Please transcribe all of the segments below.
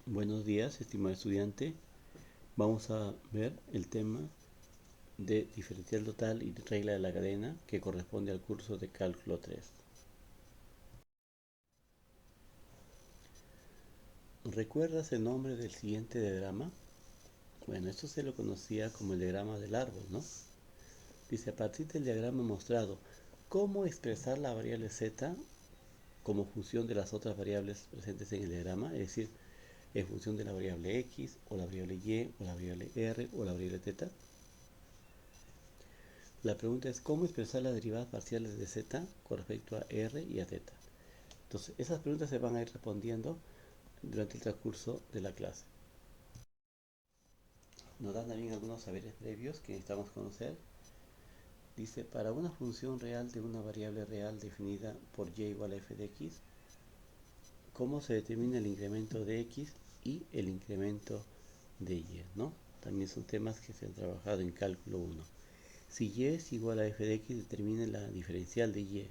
Buenos días, estimado estudiante. Vamos a ver el tema de diferencial total y regla de la cadena que corresponde al curso de cálculo 3. ¿Recuerdas el nombre del siguiente diagrama? Bueno, esto se lo conocía como el diagrama del árbol, ¿no? Dice, a partir del diagrama mostrado, ¿cómo expresar la variable z como función de las otras variables presentes en el diagrama? Es decir, en función de la variable x, o la variable y, o la variable r, o la variable θ. La pregunta es cómo expresar las derivadas parciales de z con respecto a r y a θ. Entonces, esas preguntas se van a ir respondiendo durante el transcurso de la clase. Nos dan también algunos saberes previos que necesitamos conocer. Dice, para una función real de una variable real definida por y igual a f de x, ¿cómo se determina el incremento de x y el incremento de y? ¿No? También son temas que se han trabajado en cálculo 1. Si y es igual a f de x, determine la diferencial de y.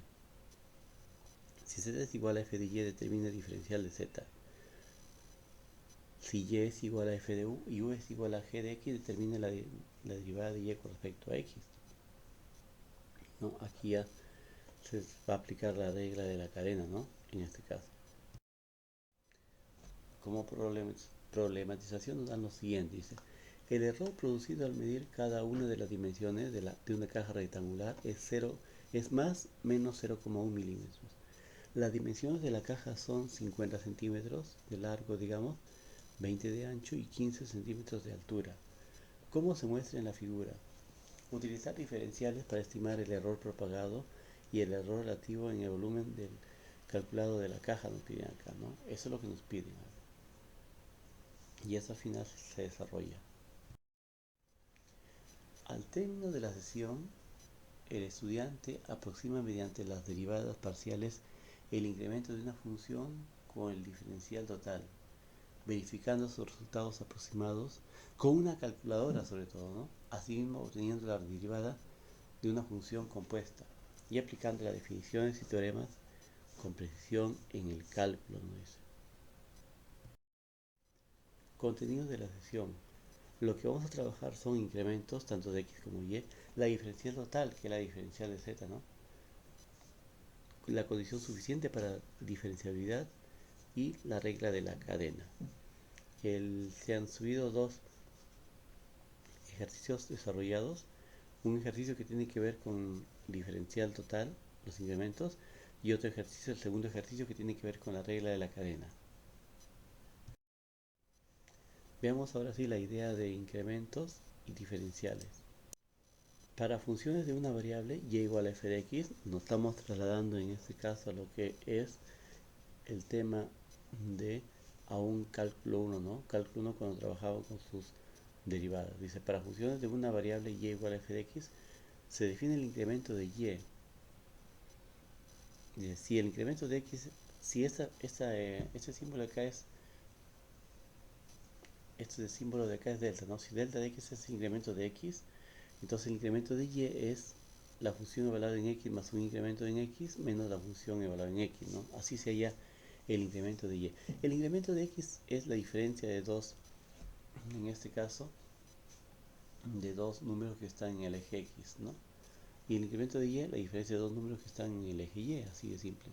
Si z es igual a f de y, determina el diferencial de z. Si y es igual a f de u y u es igual a g de x, determina la derivada de y con respecto a x. ¿No? Aquí ya se va a aplicar la regla de la cadena, ¿no? En este caso. Como problematización nos dan lo siguiente, dice. El error producido al medir cada una de las dimensiones de una caja rectangular es más menos 0,1 milímetros. Las dimensiones de la caja son 50 centímetros de largo, digamos, 20 de ancho y 15 centímetros de altura. ¿Cómo se muestra en la figura? Utilizar diferenciales para estimar el error propagado y el error relativo en el volumen del calculado de la caja, nos piden acá, ¿no? Eso es lo que nos piden. Y eso al final se desarrolla. Al término de la sesión, el estudiante aproxima mediante las derivadas parciales el incremento de una función con el diferencial total, verificando sus resultados aproximados con una calculadora sobre todo, ¿no? Asimismo obteniendo la derivada de una función compuesta y aplicando las definiciones y teoremas con precisión en el cálculo, ¿no? Dice. Contenido de la sesión. Lo que vamos a trabajar son incrementos tanto de x como y, la diferencial total, que es la diferencial de z, ¿no? La condición suficiente para diferenciabilidad y la regla de la cadena. Se han subido dos ejercicios desarrollados, un ejercicio que tiene que ver con diferencial total, los incrementos, y otro ejercicio, el segundo ejercicio que tiene que ver con la regla de la cadena. Veamos ahora sí la idea de incrementos y diferenciales. Para funciones de una variable y igual a f de x, nos estamos trasladando en este caso a lo que es el tema de a un cálculo 1, ¿no? Cálculo 1 cuando trabajaba con sus derivadas. Dice, para funciones de una variable y igual a f de x, se define el incremento de y. Dice, si el incremento de x, si este símbolo de acá es, este símbolo de acá es delta, ¿no? Si delta de x es el incremento de x, entonces el incremento de y es la función evaluada en x más un incremento en x menos la función evaluada en x, ¿no? Así se halla el incremento de y. El incremento de x es la diferencia de dos, en este caso, de dos números que están en el eje x, ¿no? Y el incremento de y, la diferencia de dos números que están en el eje y, así de simple.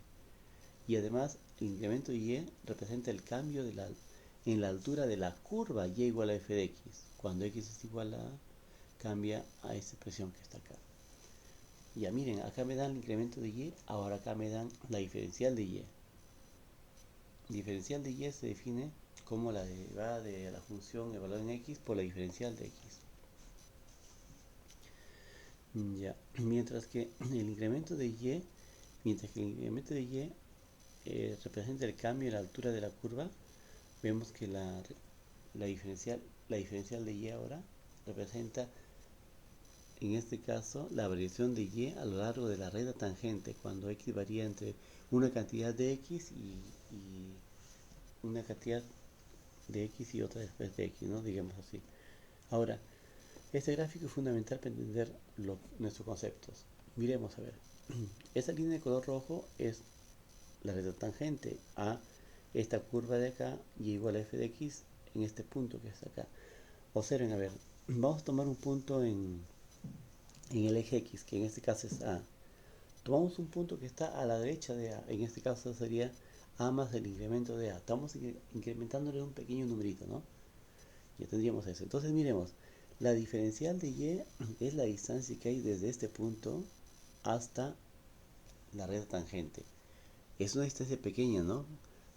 Y además, el incremento de y representa el cambio en la altura de la curva y igual a f de x. Cuando x es igual a, cambia a esta expresión que está acá. Ya miren, acá me dan el incremento de y, ahora acá me dan la diferencial de y. Diferencial de y se define como la derivada de la función evaluada en x por la diferencial de x. Ya, mientras que el incremento de y representa el cambio en la altura de la curva, vemos que la diferencial de y ahora representa, en este caso, la variación de y a lo largo de la recta tangente, cuando x varía entre una cantidad de x y una cantidad de x y otra después de x, ¿no? Digamos así. Ahora, este gráfico es fundamental para entender nuestros conceptos. Miremos a ver. Esta línea de color rojo es la recta tangente a esta curva de acá, y igual a f de x en este punto que está acá. Observen, a ver, vamos a tomar un punto en el eje x, que en este caso es a. Tomamos un punto que está a la derecha de a, en este caso sería a más el incremento de a. Estamos incrementándole un pequeño numerito, ¿no? Ya tendríamos eso. Entonces miremos, la diferencial de y es la distancia que hay desde este punto hasta la recta tangente. Es una distancia pequeña, ¿no?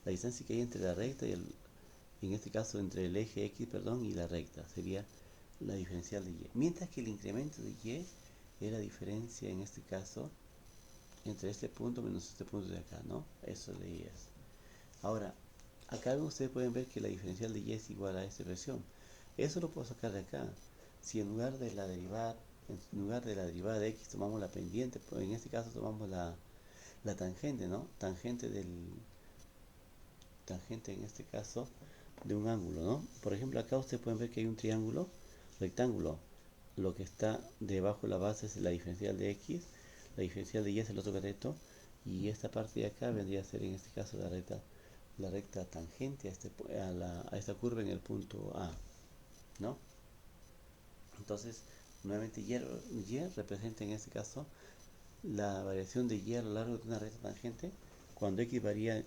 La distancia que hay entre la recta y en este caso entre el eje x, perdón, y la recta sería la diferencial de y. Mientras que el incremento de y es la diferencia en este caso entre este punto menos este punto de acá, ¿no? Eso de y es. Ahora, acá ustedes pueden ver que la diferencial de y es igual a esta expresión. Eso lo puedo sacar de acá. Si en lugar de la derivada, de x tomamos la pendiente, pues en este caso tomamos la tangente, ¿no? Tangente en este caso de un ángulo, ¿no? Por ejemplo, acá ustedes pueden ver que hay un triángulo rectángulo. Lo que está debajo de la base es la diferencial de x, la diferencial de y es el otro cateto, y esta parte de acá vendría a ser en este caso la recta tangente a esta curva en el punto A, ¿no? Entonces, nuevamente y representa en este caso la variación de y a lo largo de una recta tangente cuando x varía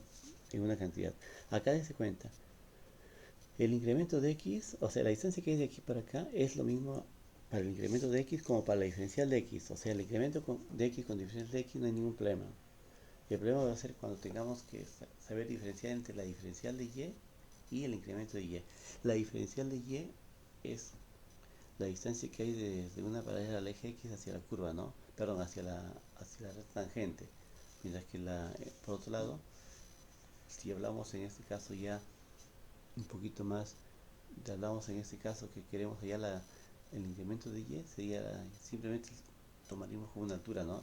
en una cantidad. Acá dése cuenta, el incremento de x, o sea, la distancia que hay de aquí para acá es lo mismo para el incremento de x como para la diferencial de x. O sea, el incremento de x con diferencial de x no hay ningún problema. El problema va a ser cuando tengamos que saber diferenciar entre la diferencial de y el incremento de y. La diferencial de y es la distancia que hay desde una paralela al eje x hacia la curva, ¿no? Perdón, hacia la recta tangente. Mientras que por otro lado, si hablamos en este caso ya un poquito más, hablamos en este caso que queremos hallar el incremento de y, sería simplemente tomaríamos como una altura, ¿no?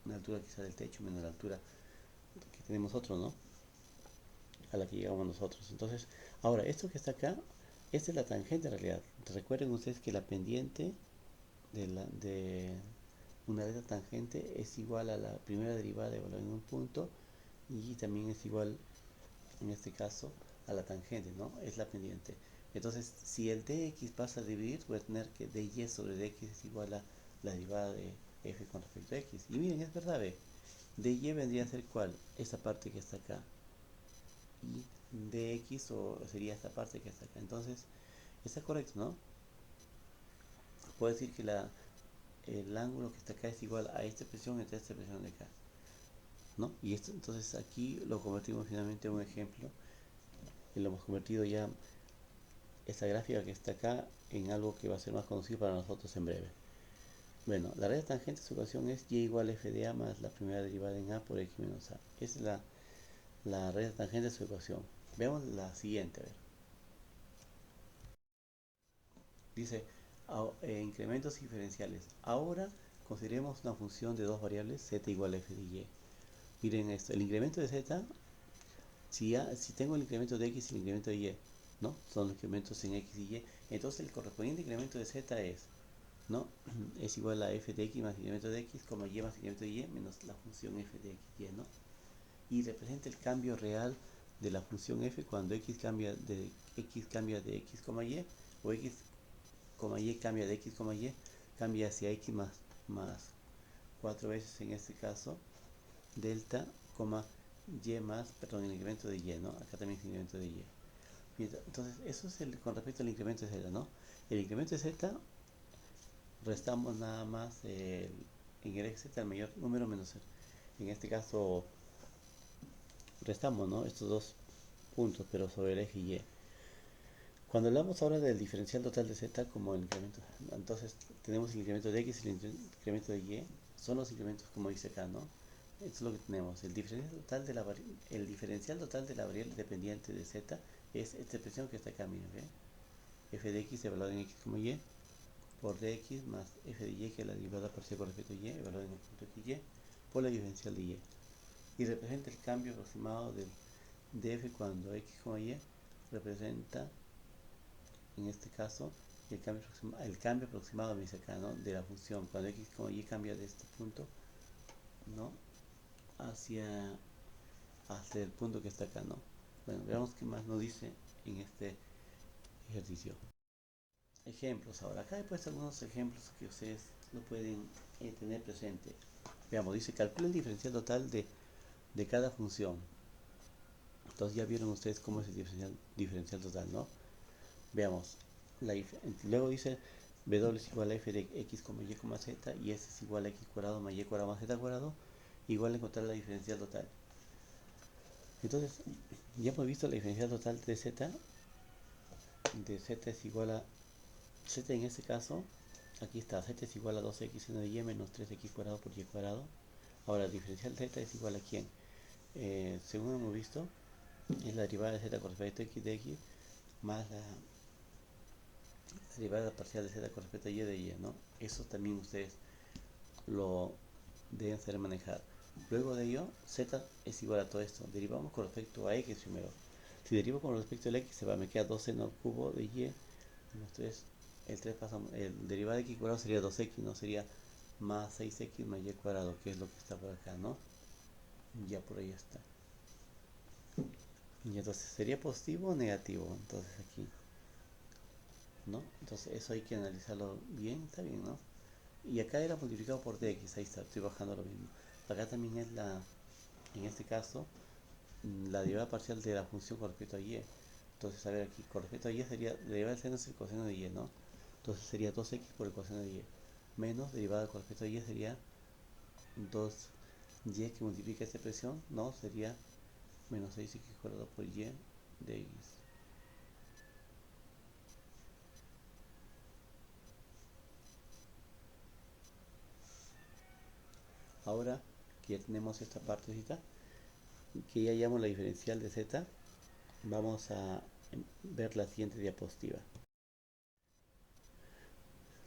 Una altura quizá del techo menos la altura que tenemos otro, ¿no? A la que llegamos nosotros. Entonces, ahora, esto que está acá, esta es la tangente en realidad. Recuerden ustedes que la pendiente de una recta tangente es igual a la primera derivada de valor en un punto y también es igual, en este caso, a la tangente, ¿no? Es la pendiente. Entonces, si el dx pasa a dividir, voy a tener que dy sobre dx es igual a la derivada de f con respecto a x. Y miren, es verdad, ve. dy vendría a ser ¿cuál? Esta parte que está acá. Y dx sería esta parte que está acá. Entonces, está correcto, ¿no? Puedo decir que el ángulo que está acá es igual a esta expresión entre esta expresión de acá, ¿no? Y esto, entonces aquí lo convertimos finalmente en un ejemplo y lo hemos convertido ya esta gráfica que está acá en algo que va a ser más conocido para nosotros en breve. Bueno, la recta tangente de su ecuación es y igual a f de a más la primera derivada en a por x menos a. Esa es la recta tangente de su ecuación. Veamos la siguiente, a ver. Dice, incrementos diferenciales. Ahora consideremos una función de dos variables, z igual a f de y. Miren esto, el incremento de z, si tengo el incremento de x y el incremento de y, ¿no? Son los incrementos en x y y. Entonces el correspondiente incremento de z es, ¿no? Es igual a f de x más incremento de x, como y más incremento de y, menos la función f de x, y, ¿no? Y representa el cambio real de la función f cuando x cambia de x, y, o x, y cambia de x, y, cambia hacia x más 4 veces en este caso, delta, y más, perdón, el incremento de y, ¿no? Acá también es el incremento de y. Entonces, eso es con respecto al incremento de z, ¿no? El incremento de z, restamos nada más en el eje z el mayor número menos en este caso restamos, ¿no? Estos dos puntos, pero sobre el eje y. Cuando hablamos ahora del diferencial total de z como el incremento, entonces tenemos el incremento de x y el incremento de y, son los incrementos como dice acá, ¿no? Esto es lo que tenemos. El diferencial total de la variable dependiente de z es esta expresión que está acá, miren, ¿ve? F de x evaluado en x como y por dx más f de y, que es la derivada parcial con respecto a y, evaluado en el punto x y, por la diferencial de y. Y representa el cambio aproximado de f cuando x, y representa, en este caso, el cambio aproximado, me dice acá, ¿no? De la función, cuando x, y cambia de este punto, ¿no? Hacia hasta el punto que está acá, ¿no? Bueno, veamos qué más nos dice en este ejercicio. Ejemplos. Ahora, acá he puesto algunos ejemplos que ustedes lo pueden tener presente. Veamos, dice, calcula el diferencial total de cada función. Entonces ya vieron ustedes cómo es el diferencial total, ¿no? Veamos. Luego dice, W es igual a f de x, y, z, y s es igual a x cuadrado más y cuadrado más z cuadrado, igual a encontrar la diferencial total. Entonces, ya hemos visto la diferencial total de z es igual a, z en este caso, aquí está, z es igual a 2x seno de y menos 3x cuadrado por y cuadrado. Ahora, el diferencial z es igual a quién? Según hemos visto, es la derivada de z con respecto a x de x más la derivada parcial de z con respecto a y de y, ¿no? Eso también ustedes lo deben saber manejar. Luego de ello, z es igual a todo esto. Derivamos con respecto a x primero. Si derivo con respecto al x, me queda 2 seno cubo de y menos 3. El 3 pasa, el derivado de x cuadrado sería 2x, ¿no? Sería más 6x más y cuadrado, que es lo que está por acá, ¿no? Ya por ahí está. Y entonces, ¿sería positivo o negativo? Entonces aquí, ¿no? Entonces eso hay que analizarlo bien, está bien, ¿no? Y acá era multiplicado por dx, ahí está, estoy bajando lo mismo. Acá también es en este caso, la derivada parcial de la función con respecto a y. Entonces, a ver aquí, con respecto a y sería, la derivada del seno es el coseno de y, ¿no? Entonces sería 2x por el coseno de y. Menos derivada con respecto a y sería 2y que multiplica esta expresión, ¿no? Sería menos 6x cuadrado por y de x. Ahora que ya tenemos esta partecita, que ya hallamos la diferencial de z, vamos a ver la siguiente diapositiva.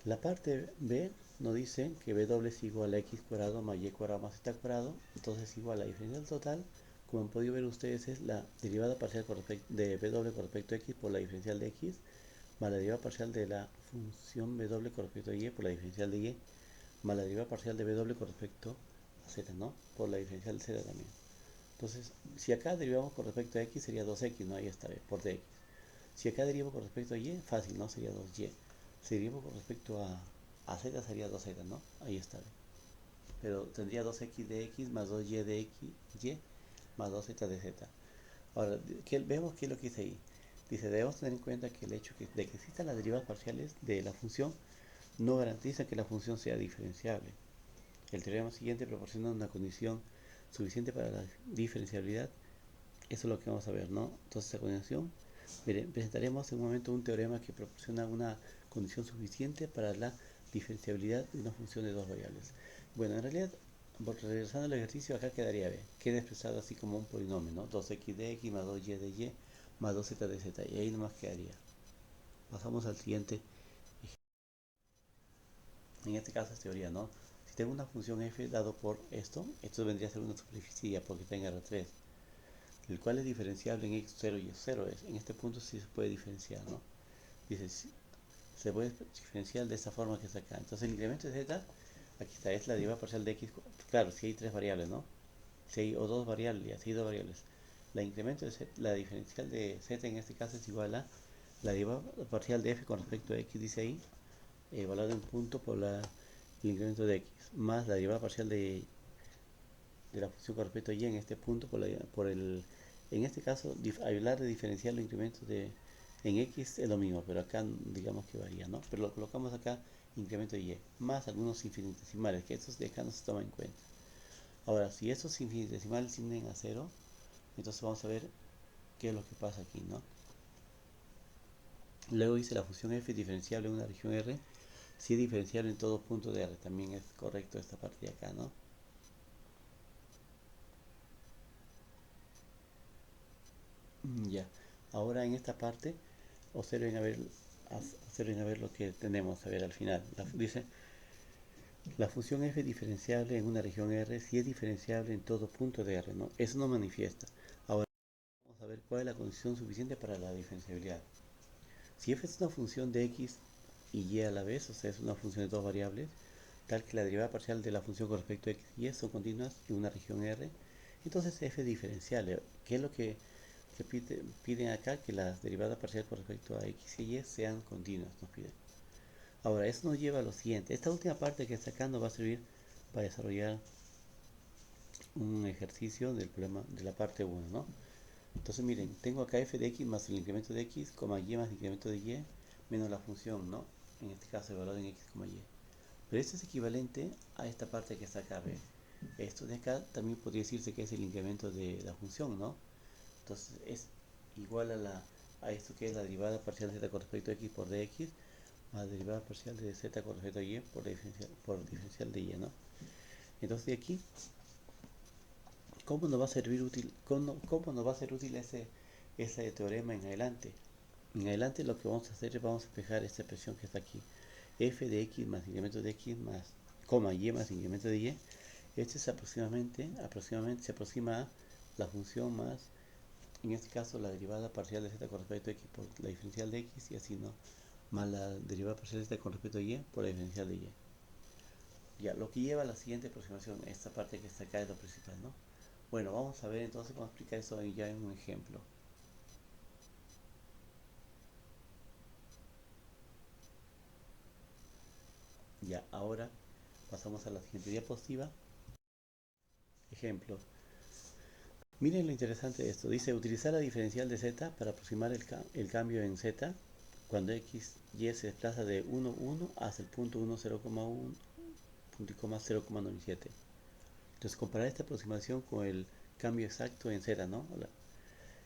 La parte B nos dice que W es igual a x cuadrado más y cuadrado más z cuadrado, entonces es igual a la diferencial total, como han podido ver ustedes, es la derivada parcial de W con respecto a x por la diferencial de x, más la derivada parcial de la función W con respecto a y por la diferencial de y, más la derivada parcial de W con respecto a z, ¿no? Por la diferencial de z también. Entonces, si acá derivamos con respecto a x sería 2x, ¿no? Ahí está, por dx. Si acá derivo con respecto a y, fácil, ¿no? Sería 2y. Si derivo con respecto a z sería 2z, ¿no? Ahí está. Pero tendría 2x de x más 2y de x, y más 2z de z. Ahora, vemos qué es lo que dice ahí. Dice, debemos tener en cuenta que el hecho de que existan las derivadas parciales de la función no garantiza que la función sea diferenciable. El teorema siguiente proporciona una condición suficiente para la diferenciabilidad. Eso es lo que vamos a ver, ¿no? Entonces, a continuación, presentaremos en un momento un teorema que proporciona una condición suficiente para la diferenciabilidad de una función de dos variables. Bueno, en realidad, regresando al ejercicio, acá quedaría B. Queda expresado así como un polinomio, ¿no? 2x de x más 2y de y más 2z de z. Y ahí nomás quedaría. Pasamos al siguiente. En este caso es teoría, ¿no? Si tengo una función f dado por esto vendría a ser una superficie ya porque está en R3, el cual es diferenciable en x0 y x0 es. En este punto sí se puede diferenciar, ¿no? Dice, se puede diferenciar de esta forma que está acá. Entonces el incremento de z, aquí está, es la derivada parcial de x. Claro, si hay tres variables, ¿no? Si hay o dos variables, ya, si hay dos variables. La incremento de z, la diferencial de z en este caso es igual a la derivada parcial de f con respecto a x, dice ahí, evaluado en punto por el incremento de x, más la derivada parcial de la función con respecto a y en este punto en este caso, hablar de diferenciar los incrementos en x es lo mismo, pero acá digamos que varía, ¿no? Pero lo colocamos acá, incremento de y, más algunos infinitesimales, que estos de acá no se toman en cuenta. Ahora, si estos infinitesimales tienden a cero, entonces vamos a ver qué es lo que pasa aquí, ¿no? Luego dice la función f es diferenciable en una región R, si es diferenciable en todo punto de R, también es correcto esta parte de acá, ¿no? Ya, ahora en esta parte observen a ver, observen a ver lo que tenemos a ver al final. Dice, la función f es diferenciable en una región R si es diferenciable en todo punto de R, ¿no? Eso no manifiesta. Ahora vamos a ver cuál es la condición suficiente para la diferenciabilidad. Si f es una función de x y y a la vez, o sea, es una función de dos variables, tal que la derivada parcial de la función con respecto a x y y son continuas en una región R, Entonces f diferencial, ¿qué es lo que piden acá? Que las derivadas parciales con respecto a x y y sean continuas, nos piden. Ahora, eso nos lleva a lo siguiente. Esta última parte que está acá nos va a servir para desarrollar un ejercicio del problema de la parte 1, ¿no? Entonces miren, tengo acá f de x más el incremento de x, y más el incremento de y, menos la función, ¿no? En este caso el valor en x, y. Pero esto es equivalente a esta parte que está acá, ¿ve? Esto de acá también podría decirse que es el incremento de la función, ¿no? Entonces es igual a esto que es la derivada parcial de z con respecto a x por dx, más la derivada parcial de z con respecto a y por diferencial de y, ¿no? Entonces de aquí, ¿cómo nos va a servir útil, cómo nos va a ser útil ese teorema en adelante? En adelante lo que vamos a hacer es vamos a despejar esta expresión que está aquí. F de x más incremento de x más, y más incremento de y. Este es aproximadamente se aproxima a la función más, en este caso la derivada parcial de z con respecto a x por la diferencial de x y así, ¿no? Más la derivada parcial de z con respecto a y por la diferencial de y. Ya, lo que lleva a la siguiente aproximación, esta parte que está acá es lo principal, ¿no? Bueno, vamos a ver entonces, vamos a explicar eso ya en un ejemplo. Ya, ahora pasamos a la siguiente diapositiva. Ejemplo. Miren lo interesante de esto. Dice, utilizar la diferencial de z para aproximar el cambio en z cuando x, y se desplaza de 1, 1 hasta el punto 1, 0,1, punto y coma 0,97. Entonces, comparar esta aproximación con el cambio exacto en z, ¿no?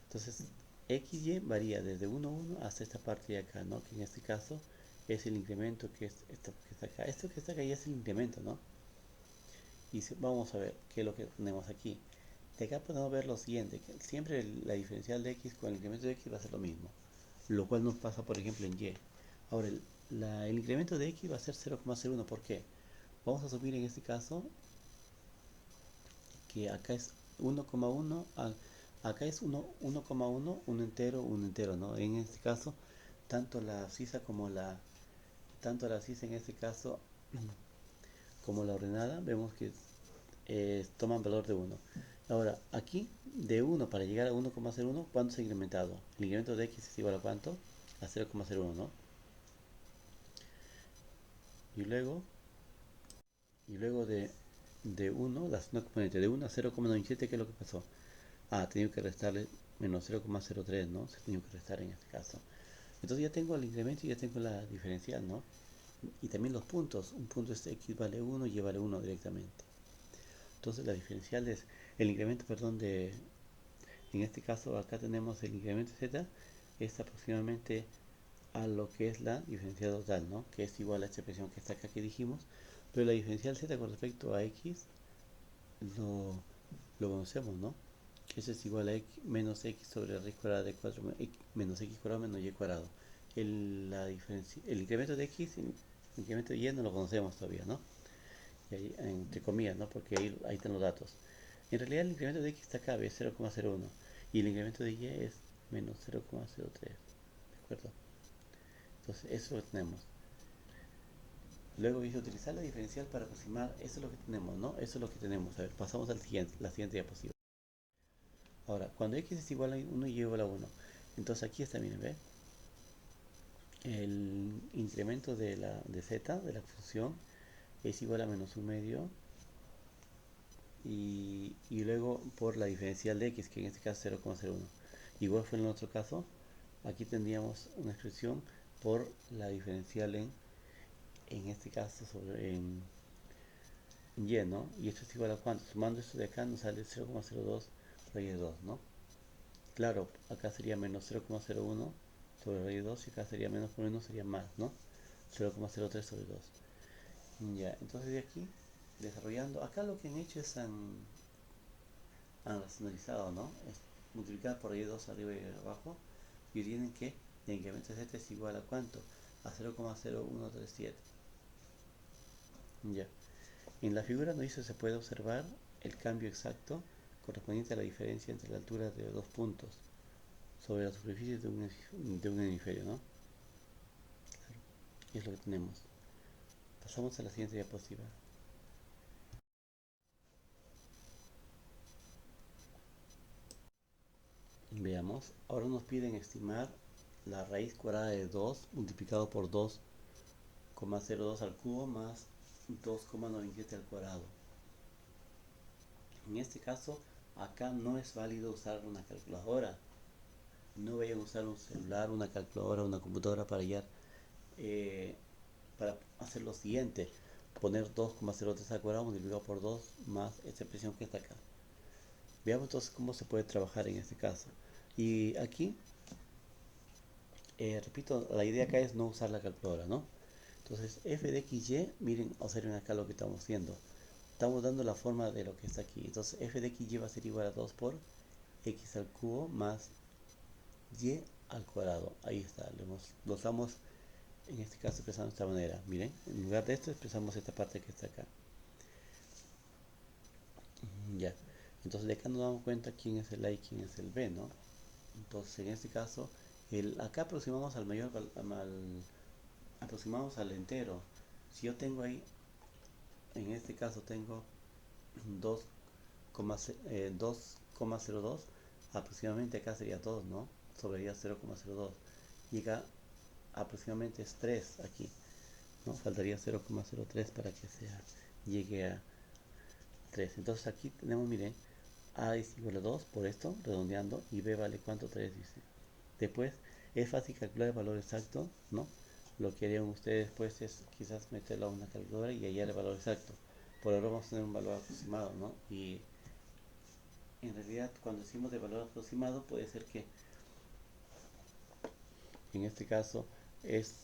Entonces, x, y varía desde 1, 1 hasta esta parte de acá, ¿no? Que en este caso es el incremento que es esto que está acá. Esto que está acá ya es el incremento, ¿no? Y vamos a ver qué es lo que tenemos aquí. De acá podemos ver lo siguiente, que siempre la diferencial de x con el incremento de x va a ser lo mismo, lo cual nos pasa por ejemplo en y. Ahora el incremento de x va a ser 0,01, ¿por qué? Vamos a asumir en este caso que acá es 1,1, acá es 1,1, un entero, ¿no? En este caso, tanto la abscisa tanto la abscisa en este caso como la ordenada, vemos que toman valor de 1. Ahora, aquí de 1 para llegar a 1,01, ¿cuánto se ha incrementado? El incremento de x es igual a ¿cuánto? A 0,01, ¿no? Y luego, de 1, la segunda componente, de 1 a 0,97, ¿qué es lo que pasó? Ah, tengo que restarle menos 0,03, ¿no? Se tenía que restar en este caso. Entonces ya tengo el incremento y ya tengo la diferencial, ¿no? Y también los puntos. Un punto es x vale 1 y y vale 1 directamente. Entonces la diferencial es el incremento, perdón, en este caso acá tenemos el incremento z, es aproximadamente a lo que es la diferencial total, ¿no? Que es igual a esta expresión que está acá que dijimos, pero la diferencial z con respecto a x lo conocemos, ¿no? Que eso es igual a x menos x sobre raíz cuadrada de 4 menos x cuadrado menos y cuadrado. El incremento de x, el incremento de y no lo conocemos todavía, ¿no? Y ahí, entre comillas, ¿no? Porque ahí están los datos. En realidad el incremento de x está acá, es 0,01 y el incremento de y es menos 0,03, ¿de acuerdo? Entonces eso lo tenemos. Luego dice utilizar la diferencial para aproximar, eso es lo que tenemos, ¿no? Eso es lo que tenemos. A ver, pasamos al siguiente, la siguiente diapositiva. Ahora, cuando x es igual a 1 y y igual a 1, entonces aquí está, miren, ¿ve? El incremento de z, de la función, es igual a menos un medio y luego por la diferencial de x, que en este caso es 0,01. Igual fue en el otro caso, aquí tendríamos una expresión por la diferencial en este caso en y, ¿no? Y esto es igual a cuánto, sumando esto de acá nos sale 0,02 raíz de 2, ¿no? Claro, acá sería menos 0,01 sobre raíz de 2 y acá sería menos por menos sería más, ¿no? 0,03 sobre 2. Ya, entonces de aquí, desarrollando, acá lo que han hecho es han racionalizado, ¿no? Es multiplicar por ahí 2 arriba y abajo y tienen que el incremento de z es igual a cuánto? A 0,0137. Ya. En la figura no dice se puede observar el cambio exacto correspondiente a la diferencia entre la altura de dos puntos sobre la superficie de un hemisferio, ¿no? Claro, es lo que tenemos. Pasamos a la siguiente diapositiva. Veamos, ahora nos piden estimar la raíz cuadrada de 2 multiplicado por 2,02 al cubo más 2,97 al cuadrado. En este caso, acá no es válido usar una calculadora. No vayan a usar un celular, una calculadora, una computadora para hacer lo siguiente. Poner 2,03 al cuadrado multiplicado por 2 más esta expresión que está acá. Veamos entonces cómo se puede trabajar en este caso. Y aquí, repito, la idea acá es no usar la calculadora, ¿no? Entonces, f de xy, miren, observen acá lo que estamos haciendo. Estamos dando la forma de lo que está aquí. Entonces, f de xy va a ser igual a 2 por x al cubo más y al cuadrado. Ahí está, lo estamos en este caso expresando de esta manera. Miren, en lugar de esto expresamos esta parte que está acá. Ya. Entonces de acá nos damos cuenta quién es el A y quién es el B, ¿no? Entonces en este caso, acá aproximamos al mayor, aproximamos al entero. Si yo tengo ahí, en este caso tengo 2,02, aproximadamente acá sería 2, ¿no? Sobraría 0,02. Y acá aproximadamente es 3 aquí, ¿no? Faltaría 0,03 para que llegue a 3. Entonces aquí tenemos, miren, A es igual a 2 por esto, redondeando, y B vale cuánto, 3 dice. Después es fácil calcular el valor exacto, ¿no? Lo que harían ustedes después es quizás meterlo a una calculadora y hallar el valor exacto. Por ahora vamos a tener un valor aproximado, ¿no? Y en realidad cuando decimos de valor aproximado puede ser que en este caso es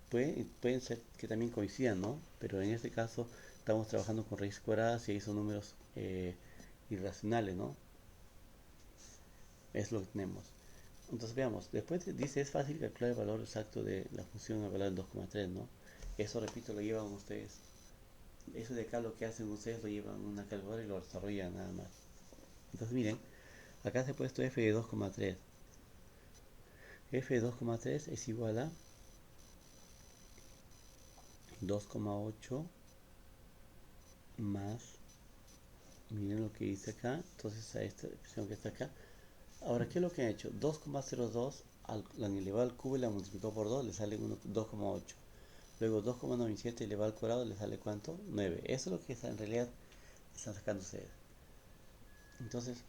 pueden ser que también coincidan, ¿no? Pero en este caso estamos trabajando con raíces cuadradas y ahí son números irracionales, ¿no? Es lo que tenemos. Entonces veamos, después dice es fácil calcular el valor exacto de la función al valor en 2,3, ¿no? Eso, repito, lo llevan ustedes. Eso de acá lo que hacen ustedes lo llevan a una calculadora y lo desarrollan nada más. Entonces miren, acá se ha puesto f de 2,3. F de 2,3 es igual a 2,8 más, miren lo que dice acá, entonces a esta expresión que está acá. Ahora, ¿qué es lo que han hecho? 2,02 la han elevado al cubo y la multiplicado por 2, le sale 2,8. Luego 2,97 elevado al cuadrado le sale ¿cuánto? 9. Eso es lo que en realidad están sacando ustedes. Entonces,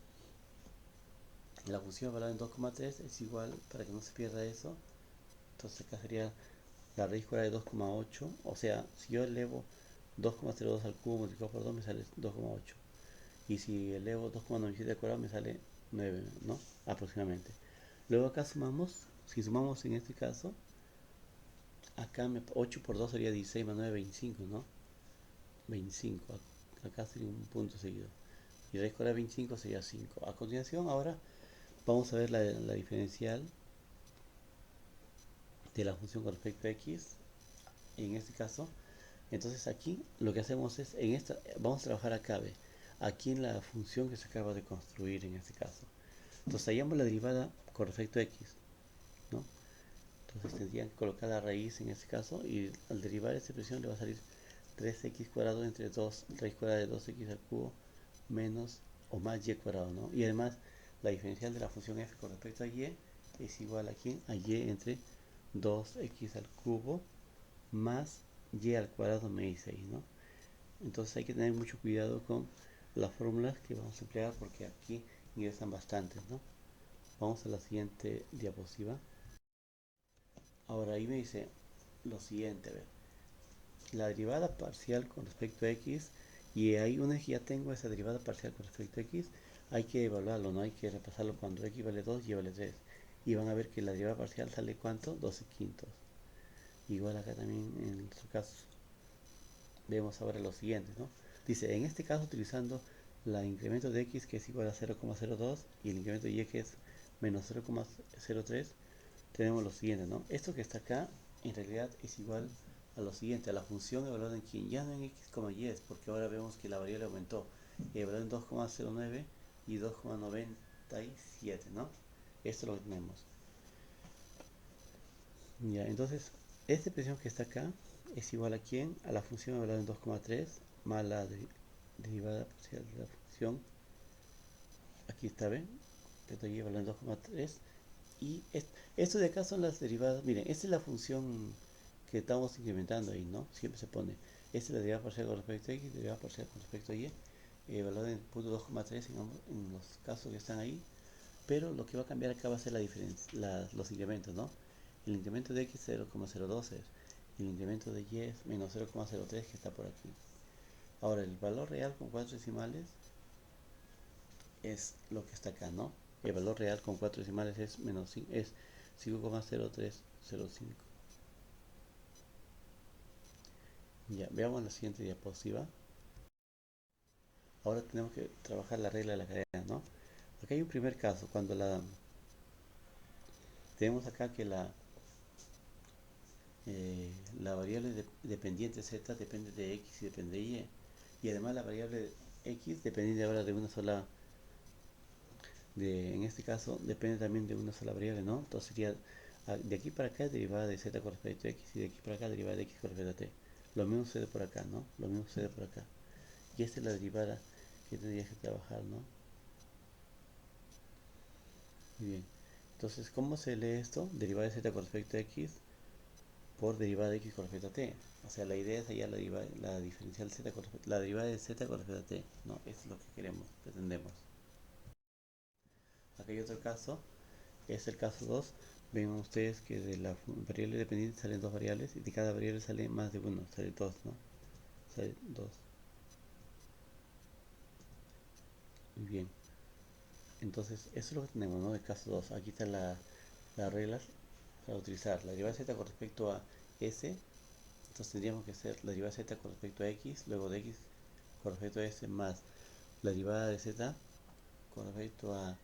la función valorada en 2,3 es igual, para que no se pierda eso, entonces acá sería la raíz cuadrada de 2,8. O sea, si yo elevo 2,02 al cubo multiplicado por 2 me sale 2,8. Y si elevo 2,97 al cuadrado me sale 9, ¿no? Aproximadamente. Luego acá sumamos, si sumamos en este caso, acá 8 por 2 sería 16 más 9, 25, ¿no? 25, acá sería un punto seguido. Y raíz cuadrada de 25 sería 5. A continuación, ahora vamos a ver la diferencial de la función con respecto a x. En este caso, entonces aquí lo que hacemos es, vamos a trabajar acá, ¿ve? Aquí en la función que se acaba de construir en este caso. Entonces hallamos la derivada con respecto a x, ¿no? Entonces tendrían que colocar la raíz en este caso y al derivar esta expresión le va a salir 3x cuadrado entre 2 raíz cuadrada de 2x al cubo menos o más y cuadrado, ¿no? Y además la diferencial de la función f con respecto a y es igual aquí a y entre 2x al cubo más y al cuadrado me dice ahí, ¿no? Entonces hay que tener mucho cuidado con las fórmulas que vamos a emplear porque aquí ingresan bastantes, ¿no? Vamos a la siguiente diapositiva. Ahora ahí me dice lo siguiente, a ver, la derivada parcial con respecto a x, y ahí una vez que ya tengo esa derivada parcial con respecto a x, hay que evaluarlo, ¿no? Hay que repasarlo cuando x vale 2 y y vale 3. Y van a ver que la derivada parcial sale ¿cuánto? 12 quintos. Igual acá también en nuestro caso. Vemos ahora lo siguiente, ¿no? Dice, en este caso utilizando la incremento de x que es igual a 0,02 y el incremento de y que es menos 0,03, tenemos lo siguiente, ¿no? Esto que está acá en realidad es igual a lo siguiente, a la función evaluada en quien ya no en x, y es, porque ahora vemos que la variable aumentó, evaluada en 2,09 y 2,97, ¿no? Esto lo tenemos. Ya, entonces, esta expresión que está acá es igual a quién? A la función evaluada en 2,3 más la derivada parcial de la función. Aquí está, ¿ven? Delta y valor en 2,3. Y esto de acá son las derivadas. Miren, esta es la función que estamos incrementando ahí, ¿no? Siempre se pone. Esta es la derivada parcial con respecto a x, derivada parcial con respecto a y. Valor en punto 2,3 en los casos que están ahí. Pero lo que va a cambiar acá va a ser la diferencia, los incrementos, ¿no? El incremento de x 0,02 es. Y el incremento de y es menos 0,03 que está por aquí. Ahora, el valor real con 4 decimales es lo que está acá, ¿no? El valor real con 4 decimales es menos 5, es 5,0305. Ya, veamos la siguiente diapositiva. Ahora tenemos que trabajar la regla de la cadena, ¿no? Acá hay un primer caso, cuando tenemos acá que la variable dependiente z depende de x y depende de y. Y además la variable x depende ahora de una sola, en este caso depende también de una sola variable, ¿no? Entonces sería de aquí para acá derivada de z con respecto a x y de aquí para acá derivada de x con respecto a t. Lo mismo sucede por acá, ¿no? Lo mismo sucede por acá. Y esta es la derivada que tendrías que trabajar, ¿no? Muy bien. Entonces, ¿cómo se lee esto? Derivada de z con respecto a x por derivada de x con respecto a t. O sea, la idea es hallar la diferencial z con la derivada de z con respecto a t. No, eso es lo que queremos, pretendemos. Acá hay otro caso, es el caso 2. Ven ustedes que de la variable dependiente salen dos variables y de cada variable sale más de uno, sale dos, ¿no? Sale dos. Muy bien. Entonces, eso es lo que tenemos, ¿no? El caso 2. Aquí están las reglas para utilizar. La derivada de z con respecto a s. Entonces tendríamos que hacer la derivada de z con respecto a x, luego de x con respecto a s más la derivada de z con respecto a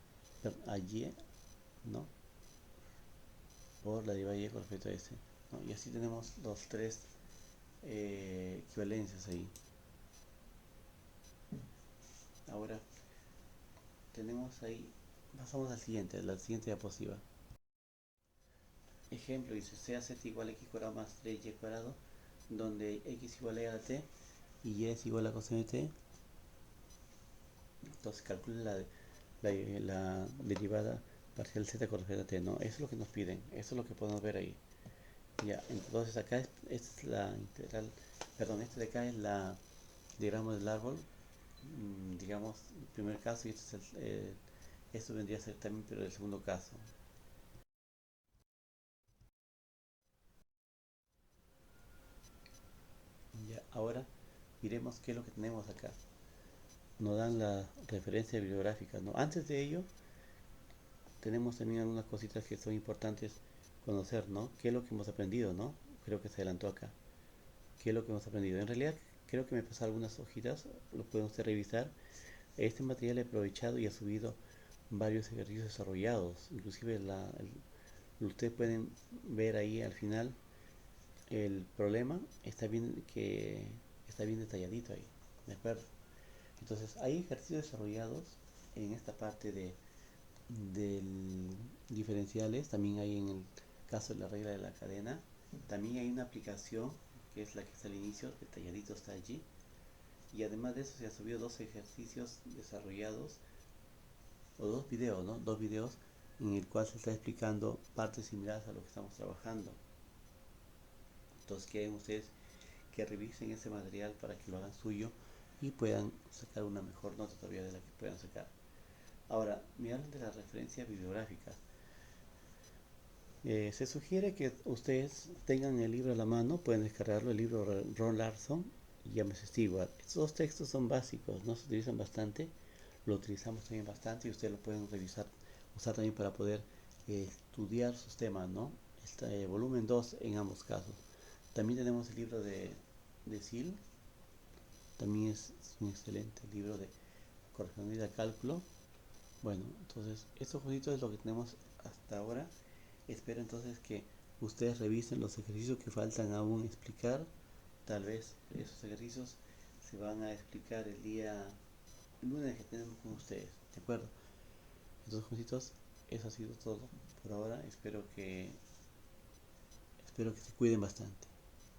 y, ¿no? Por la derivada de y con respecto a s, ¿no? Y así tenemos los tres equivalencias ahí. Ahora tenemos ahí, pasamos al siguiente, la siguiente diapositiva. Ejemplo, dice sea z igual a x cuadrado más 3y cuadrado, donde x igual a t y y es igual a coseno de t. Entonces calcule la derivada parcial z con respecto a t, ¿no? Eso es lo que nos piden, eso es lo que podemos ver ahí. Ya, entonces acá esta es la integral, perdón, este de acá es la diagrama del árbol, digamos, el primer caso, y este es esto vendría a ser también, pero el segundo caso. Ya, ahora miremos qué es lo que tenemos acá. Nos dan la referencia bibliográfica, ¿no? Antes de ello, tenemos también algunas cositas que son importantes conocer, ¿no? ¿Qué es lo que hemos aprendido, ¿no? Creo que se adelantó acá. ¿Qué es lo que hemos aprendido? En realidad, creo que me pasó algunas hojitas, lo pueden ustedes revisar. Este material he aprovechado y he subido varios ejercicios desarrollados. Inclusive ustedes pueden ver ahí al final el problema está bien detalladito ahí, ¿de acuerdo? Entonces hay ejercicios desarrollados en esta parte del diferenciales, también hay en el caso de la regla de la cadena, también hay una aplicación que es la que está al inicio, detalladito está allí, y además de eso se han subido dos ejercicios desarrollados, o dos videos, ¿no? Dos videos en el cual se está explicando partes similares a lo que estamos trabajando. Entonces quieren ustedes que revisen ese material para que lo hagan suyo y puedan sacar una mejor nota todavía de la que puedan sacar. Ahora, me hablan de las referencias bibliográficas. Se sugiere que ustedes tengan el libro a la mano, pueden descargarlo, el libro Ron Larson y James Stewart. Estos dos textos son básicos, no se utilizan bastante, lo utilizamos también bastante y ustedes lo pueden revisar, usar también para poder estudiar sus temas, ¿no? Volumen 2 en ambos casos. También tenemos el libro de SIL, también es un excelente libro de corrección de cálculo. Bueno, entonces estos jueguitos es lo que tenemos hasta ahora. Espero entonces que ustedes revisen los ejercicios que faltan aún explicar. Tal vez esos ejercicios se van a explicar el lunes que tenemos con ustedes, ¿de acuerdo? Entonces, jueguitos, eso ha sido todo por ahora. Espero que se cuiden bastante.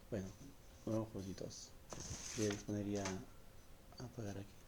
Bueno, nuevos jueguitos. Voy a disponer ya a apagar aquí.